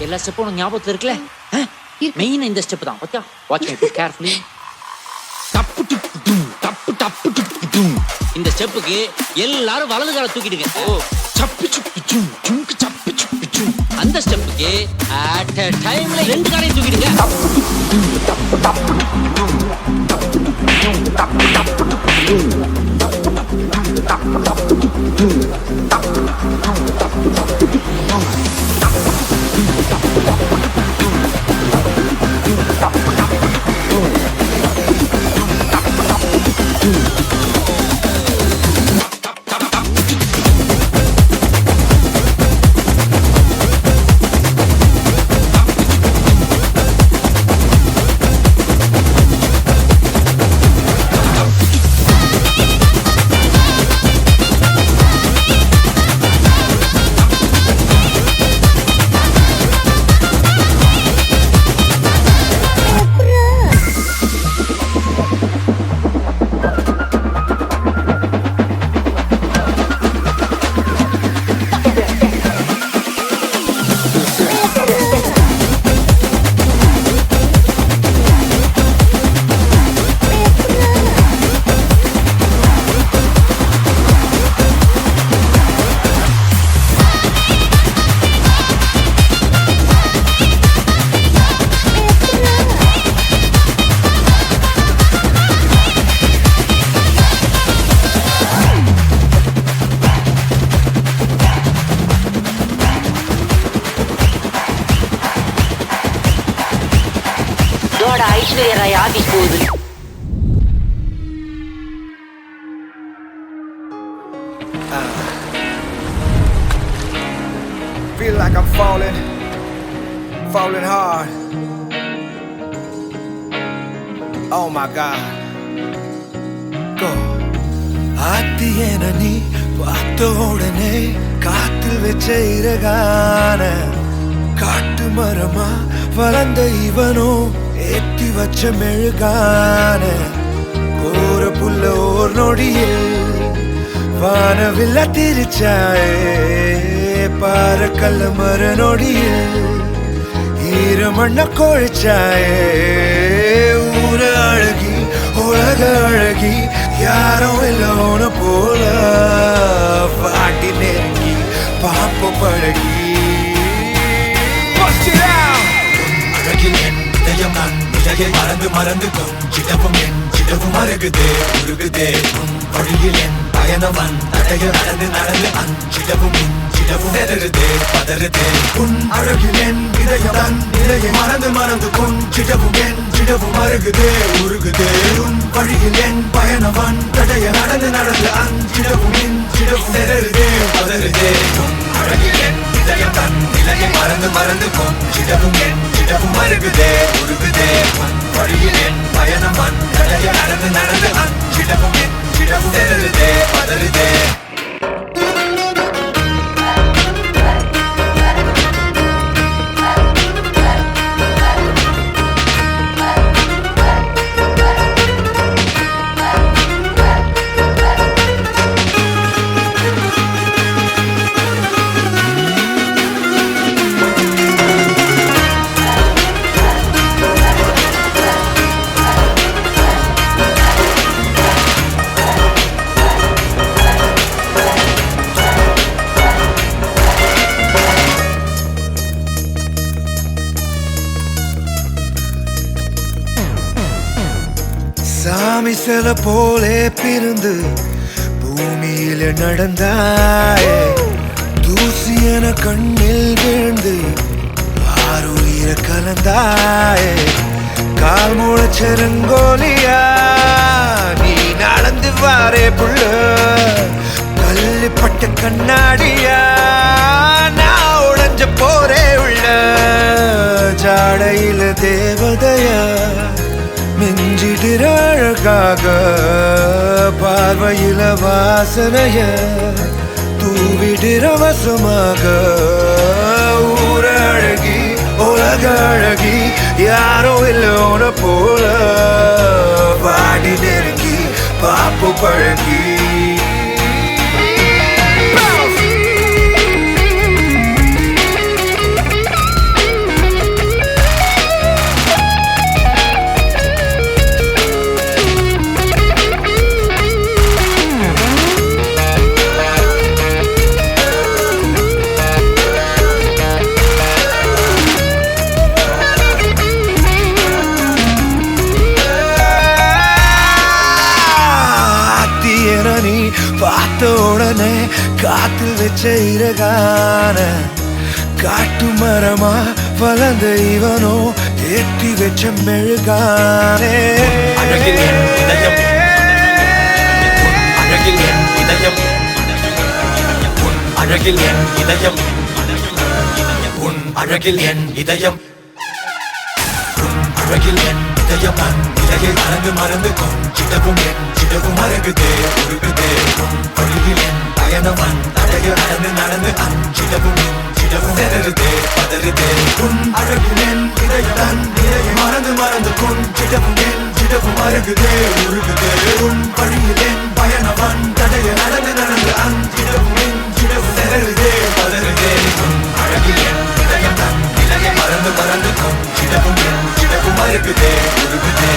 எல்லா ஸ்டெப்பும் ஞாபகத்துல இருக்குல்ல? மெயின் இந்த ஸ்டெப் தான். பாத்தியா? Watch me carefully. டப்பு டப்பு டும் டப்பு டப்பு டப்பு டும். இந்த ஸ்டெப்புக்கு எல்லாரும் வலது காலை தூக்கிடுங்க. சப்பு சுப்பு டும் டும்க்கு சப்பு சுப்பு டும். அந்த ஸ்டெப்புக்கு அட் a டைம்ல ரெண்டு காலையும் தூக்கிடுங்க. டப்பு டும் டப்பு டப்பு டும் டப்பு டும் டப்பு டப்பு டும் டப்பு டப்பு டும் டப்பு டப்பு டும். Feel like I'm falling hard. Oh my God. Go. ஆத்தியன நீ பார்த்த உடனே காத்தில் வச்ச இறகான காட்டு மரமா வளர்ந்த இவனோ ஏத்தி வச்ச மெழுகான கோர புல்ல ஓர் நொடியில் வானவில்ல திரிச்சாயே பார கல்ல மர நொடியில் ஈரமண்ண கொழிச்சாயே ஊர அழகி உலக அழகி யாரும் இல்லோன போல பாட்டி நெருங்கி பாப்ப பழகி அழகில் என் இதயம் நான் நிலையை மறந்து மறந்து கொஞ்சிடவும் என் சிடவும் அருகுதே உருகுதே உன் வழியில் என் பயணவன் தடைய நடந்து நடந்து அஞ்சிடவும் இஞ்சிடவும் எதருதே பதறுதே உன் அழகில் என் இதயம் தன் நிலையை மறந்து மறந்து கொஞ்சிடவும் என் சிடவும் அருகுதே உருகுதே உன் வழியில் என் பயணவன் தடைய நடந்து நடந்து அஞ்சிடவும் இஞ்சிடவும் எதருதே பதறுதே உன் அழகில் என் இதயம் தன் நிலையை மறந்து மறந்து கொஞ்சிடவும் என் சிடவும் அருகுதே உருகுதே உன் வழியில் என் பயணவன் தடைய நடந்து நடந்து அஞ்சிடவும் இஞ்சிடவும் எதருதே பதறுதே. சாமி சில போலே பிறந்து பூமியில நடந்தாயே தூசியன கண்ணில் விழுந்து ஆறுயிர கலந்தாயே கால் முளைச்செருங்கோலியா நீ நடந்து வாரே புள்ள கல்லுப்பட்ட கண்ணாடியா நான் உடைஞ்ச போரே உள்ள ஜாடையில தேவதையா மிஞ்சிடுற அழகாக பார்வையில வாசனைய தூவிடுற வசமாக ஊர அழகி உலக அழகி யாரோ இல்லோன போல வாடி நெருங்கி பாப்பு பழகி இவனே காத்தில் வச்ச இறகான காட்டு மரமா வளர்ந்த இவனோ ஏற்றி வச்ச மெழுகானே அழகில் என் இதயம் அழகில் என் இதயம் உன் அழகில் என் இதயம் உன் அழகில் என் இதயம் உன் அழகில் என் இதயம் நான் இலையை மறந்து மறந்து கொஞ்சிடவும் என் சிடவும் மறகுதே உருகுதே உன் வழியில் என் பயணம் தடைய நடந்து நடந்து அஞ்சிடவும் சிடவும் செதறுதே பதறுதே உன் அழகில் என் இதயம் நான் இலையை மறந்து மறந்து கொஞ்சிடவும் என் சிடவும் மறகுதே உருகுதே உன் வழியில் என் பயணம் தடைய நடந்து நடந்து அஞ்சிடவும் சிடவும் செதறுதே பதறுதே உன் அழகில் என் இதயம் நான் இலையை மறந்து மறந்து கொஞ்சிடவும் என் சிடவும் மறகுதே உருகுதே